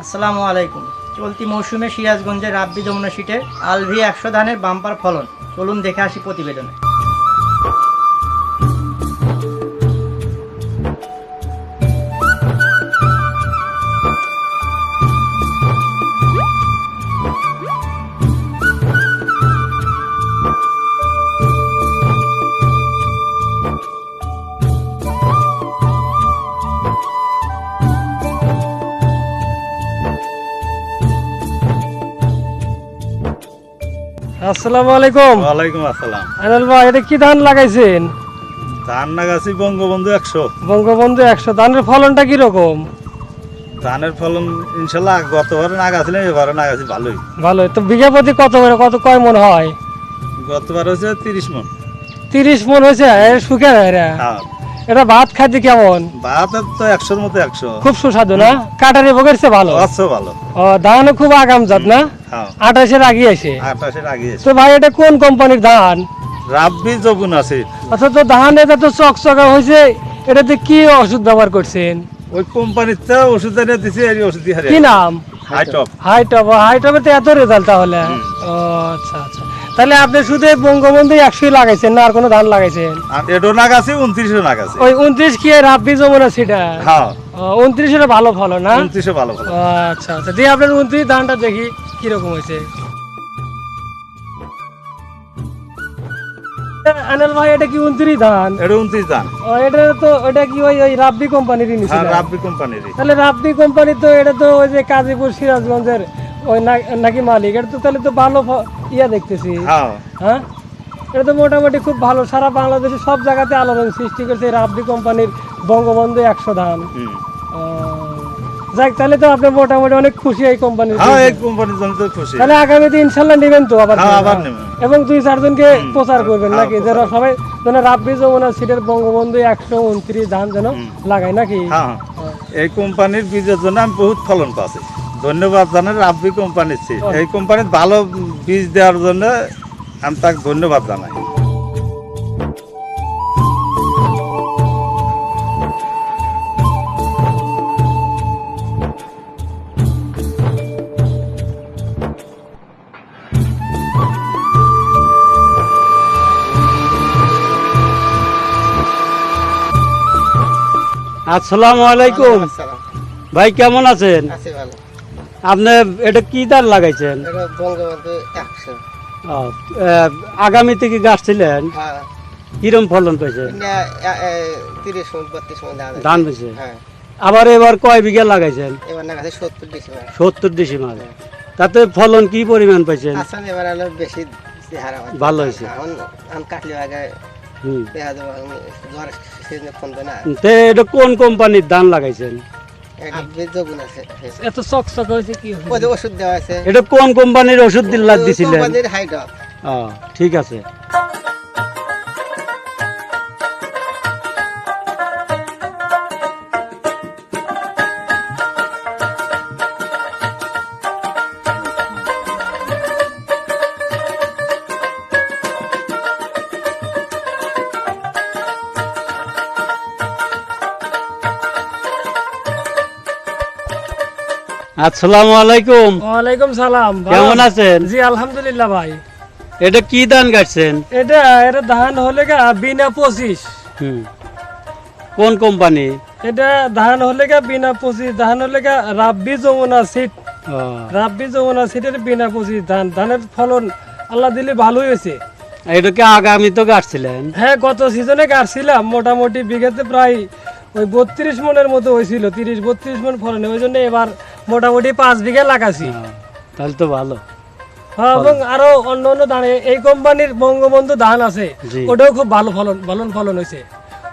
আসসালামু আলাইকুম। চলতি মৌসুমে সিরাজগঞ্জের রাব্বি যমুনা সিটের আলভি 100 ধানের বাম্পার ফলন, চলুন দেখে আসি প্রতিবেদনে। আসসালামু আলাইকুম। ওয়ালাইকুম আসসালাম। আনাল ভাই, এটা কি ধান লাগাইছেন? ধান লাগাছি বঙ্গবন্ধু 100। বঙ্গবন্ধু 100। ধানের ফলনটা কি রকম? ধানের ফলন ইনশাল্লাহ গতবারে লাগাছিলাম, এবারে লাগাছি ভালোই। ভালো। তো বিঘা প্রতি কয় মন হয়? গতবার হচ্ছে 30 মন। 30 মন হয়েছে? শুকে না এরা? হ্যাঁ, এটা ভাত খাইতে কেমন? ভাত তো 100-র মতো 100। খুব সুস্বাদু না? কাটারি বগেরছে ভালো? আচ্ছা, ভালো। ও, ধানও খুব আগাম জাত না? হ্যাঁ, 28-এর আগে আছে। 28-এর আগে এসে। তো ভাই, এটা কোন কোম্পানির ধান? রাব্বি যমুনা আছে। আচ্ছা, তো ধান এটা তো চকচকা হয়েছে, এটাতে কি ওষুধ ব্যবহার করছেন? ওই কোম্পানিতে ওষুধ এনে দিছি, এই ওষুধ দিয়ে কি নাম? হাইটপ। হাইটপে তো এত রেজাল্ট তাহলে? ও আচ্ছা আচ্ছা। তাহলে আপনি শুধু এই বঙ্গবন্ধু 100 লাগাইছেন না আর কোনো ধান লাগাইছেন? আর এডো লাগাছি, 29-ও লাগাছি। ওই 29 কি রাব্বি যমুনা সেটা? হ্যাঁ, 29 ভালো ফলো না? 29-ও ভালো ভালো। ও আচ্ছা আচ্ছা, দিয়ে আপনার 29 ধানটা দেখি কিরকম হয়েছে। আনাল ভাই, এটা কি 29 ধান? এটা 29 ধান। এটা কি ওই রাব্বি কোম্পানিরই নিছিল? হ্যাঁ, রাব্বি কোম্পানিরই। তাহলে রাব্বি কোম্পানি তো এটা তো ওই যে কাজীপুর সিরাজগঞ্জের ওই নাকি মালিক, এটা তো তাহলে তো ভালো ইয়া দেখতেছি। হ্যাঁ, হ্যাঁ, এটা তো মোটামুটি খুব ভালো, সারা বাংলাদেশে সব জায়গাতে আলোড়ন সৃষ্টি করছে এই রাব্বি কোম্পানির বঙ্গবন্ধু 100 ধান। হুম। যাক, তাহলে তো আপনি মোটামুটি অনেক খুশি এই কোম্পানির। হ্যাঁ, এই কোম্পানির জন্য তো খুশি। তাহলে আগামীতে ইনশাল্লাহ নেবেন তো আবার? হ্যাঁ, আবার নেব। এবং 2-4 জনকে প্রচার করবেন হ্যাঁ, নাকি, যারা সবাই যেন রাব্বি যমুনা সিটের বঙ্গবন্ধু 129 ধান যেন লাগায় নাকি? হ্যাঁ, এই কোম্পানির বীজের জন্য আমি বহুত ফলন পাচ্ছি। ধন্যবাদ জানাই রাব্বি কোম্পানির। এই কোম্পানির ভালো বীজ দেওয়ার জন্য আমি তাকে ধন্যবাদ জানাই। আসসালামু আলাইকুম ভাই, কেমন আছেন? আছে ভালো। আপনি এটা কি ধান লাগাইছেন? এটা বঙ্গবন্ধু 100। ও, আগামীতে কি গাছ ছিলেন? হ্যাঁ, কিরম ফলন পেয়েছে? 30 মণ 32 মণ ধান পেয়েছে? হ্যাঁ, আবার এবার কয় বিঘা লাগাইছেন? এবার না আছে 70 ডিসেম্বর। 70 ডিসিমাল। তাতে ফলন কি পরিমাণ পাইছেন? আসাম এবার আলো বেশি হারা ভালো হয়েছে। এখন কাটলি আগে হুম। দেখা যাবে জ্বর সিজনে ফোন না। তে এটা কোন কোম্পানির ধান লাগাইছেন? এটা বেজগুন আছে। এত চকচক হয়েছে কি? ওই যে ওষুধ দেওয়া আছে, এটা কোন কোম্পানির ওষুধ দিছিলেন? কোম্পানির হাইড্রপ। ঠিক আছে। আসসালামু আলাইকুম। ওয়ালাইকুম সালাম। কেমন আছেন? জি আলহামদুলিল্লাহ ভাই। এটা কি ধান গাছছেন? এটা ধান হলে গা বিনা 25। কোন কোম্পানি? এটা ধান হলে গা বিনা 25, ধান হলে গা রাব্বি যমুনা সিট। রাব্বি যমুনা সিটের বিনা 25 ধান। ধানের ফলন আল্লাহ দিলে ভালোই হয়েছে। এটা কি আগামী তো গাছছিলেন? হ্যাঁ, গত সিজনে গাছছিলাম, মোটামুটি বিঘাতে প্রায় ওই 32 মনের মতো হয়েছিল, 30-32 মন ফলন। ওই জন্য এবার মোটামুটি 5 বিঘা লাগাছি। তাহলে তো ভালো। হ্যাঁ, এবং আরো অন্য অন্য ধান, এই কোম্পানির বঙ্গবন্ধু ধান আছে, ওটাও খুব ভালো ফলন হয়েছে।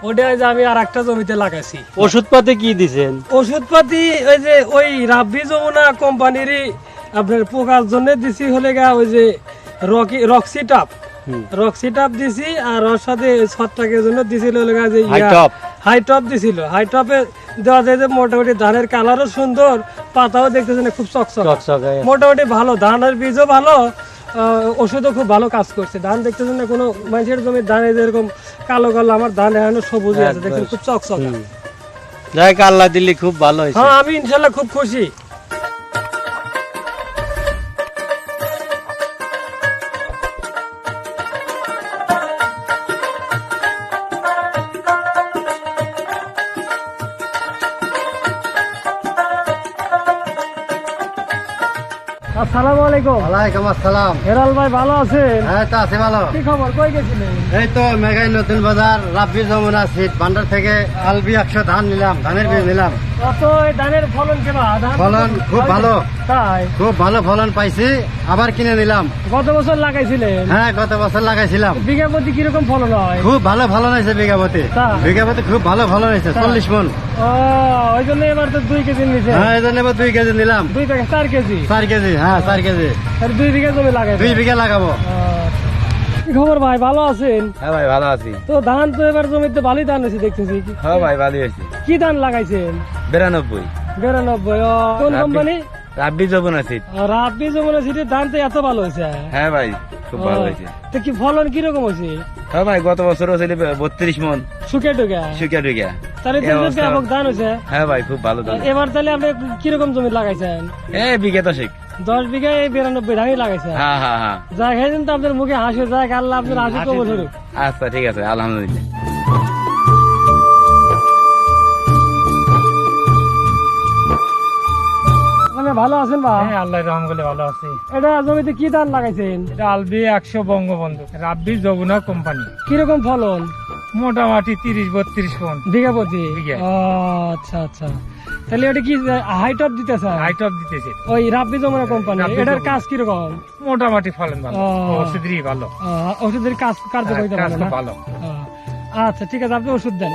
ওটা যে আমি আর একটা জমিতে লাগাইছি। ওষুধপাতি কি দিছেন? ওষুধপাতি ওই যে ওই রাব্বি যমুনা কোম্পানিরই আপনার পোকার জন্য দিছি হলে গা ওই যে রক্সিটাপ দিছি, আর ওর সাথে ছত্রাকের জন্য দিছিল হলে গা যে হাইটপ দিছিল। হাইটপে দেওয়া যায় যে মোটামুটি ধানের কালারও সুন্দর, পাতাও দেখতেছেন খুব চকচক, মোটামুটি ভালো। ধানের বীজও ভালো, ওষুধও খুব ভালো কাজ করছে। ধান দেখতেছেন না, কোনো মানুষের জমির ধানে যেরকম কালো কালো, আমার ধান এখনো সবুজ আছে, দেখছেন খুব চকচক। যাই আল্লাহ দিলে খুব ভালো হয়েছে। হ্যাঁ, আমি ইনশাল্লাহ খুব খুশি। আসসালামু আলাইকুম। ওয়ালাইকুম আসসালাম। হেরাল ভাই ভালো আছেন? হ্যাঁ, তো আছে ভালো। কি খবর, কই গেছিলেন? এই তো মেঘাই নতুন বাজার রাব্বি যমুনা সিট ভান্ডার থেকে আলবি 100 ধান নিলাম, ধানের বীজ নিলাম। কত এই ধানের ফলন কেবা? ফলন খুব ভালো, তাই? খুব ভালো ফলন পাইছি, আবার কিনে নিলাম। গত বছর লাগাইছিলেন? হ্যাঁ, গত বছর লাগাইছিলাম। বিঘা প্রতি কিরকম ফলন হয়? খুব ভালো ফলন হয়েছে বিঘাপতি। তাই? বিঘাপতি খুব ভালো ফলন হয়েছে, 40 মন। ও, ওই জন্য এবার তো 2 কেজি নিছে। হ্যাঁ, এই জন্য এবার 2 কেজি নিলাম। 2 থেকে 4 কেজি। 4 কেজি, হ্যাঁ 4 কেজি। আর 2 বিঘা জমি লাগাই। 2 বিঘা লাগাবো। কি খবর ভাই, ভালো আছেন? হ্যাঁ ভাই ভালো আছি। তো ধান তো এবার জমিতে ভালোই ধান হয়েছে দেখতেছি। হ্যাঁ ভাই ভালো আছি। কি ধান লাগাইছেন? 92 92। কোন কোম্পানি? রাব্বি যমুনা সিট। রাব্বি যমুনা সিটির ধান তো এত ভালো হয়েছে। হ্যাঁ ভাই খুব ভালো হয়েছে। তো কি ফলন কিরকম হয়েছে? হ্যাঁ ভাই গত বছরও ছিল 32 মন শুকে টুকে। শুকিয়া টুকিয়া। তাহলে তো ব্যাপক ধান হয়েছে। হ্যাঁ ভাই খুব ভালো ধান। এবার তাহলে আপনি কিরকম জমি লাগাইছেন? বিঘা 10। 10 বিঘা এই 92 ধানই লাগাইছেন। হ্যাঁ হ্যাঁ হ্যাঁ। যাই খাইছেন তো আপনার মুখে হাসি, যাই আল্লাহ আপনার হাসি কবর ধরুক। আচ্ছা ঠিক আছে, আলহামদুলিল্লাহ। মানে ভালো আছেন ভাই? হ্যাঁ আল্লাহ রহম করলে ভালো আছি। এটা জমিতে কি ধান লাগাইছেন? এটা আলবি 100 বঙ্গবন্ধু রাব্বি যমুনা কোম্পানি। কিরকম ফলন? মোটামুটি 30-32 মন বিঘা প্রতি? বিঘা। ও, আচ্ছা আচ্ছা। তাহলে এটা কি হাইট অফ দিতেছে? হাইট অফ দিতেছে। ওই রাব্বি যমুনা কোম্পানি। রাব্বি এটার যমুনা। কাজ কিরকম? মোটামুটি ফলন ভালো, ও। ওষুধেরই ভালো। ওষুধের কাজ কার্যকারিতা কাজ ভালো খুব না? ভালো। ও, আচ্ছা ঠিক আছে, আপনি ওষুধ দেন।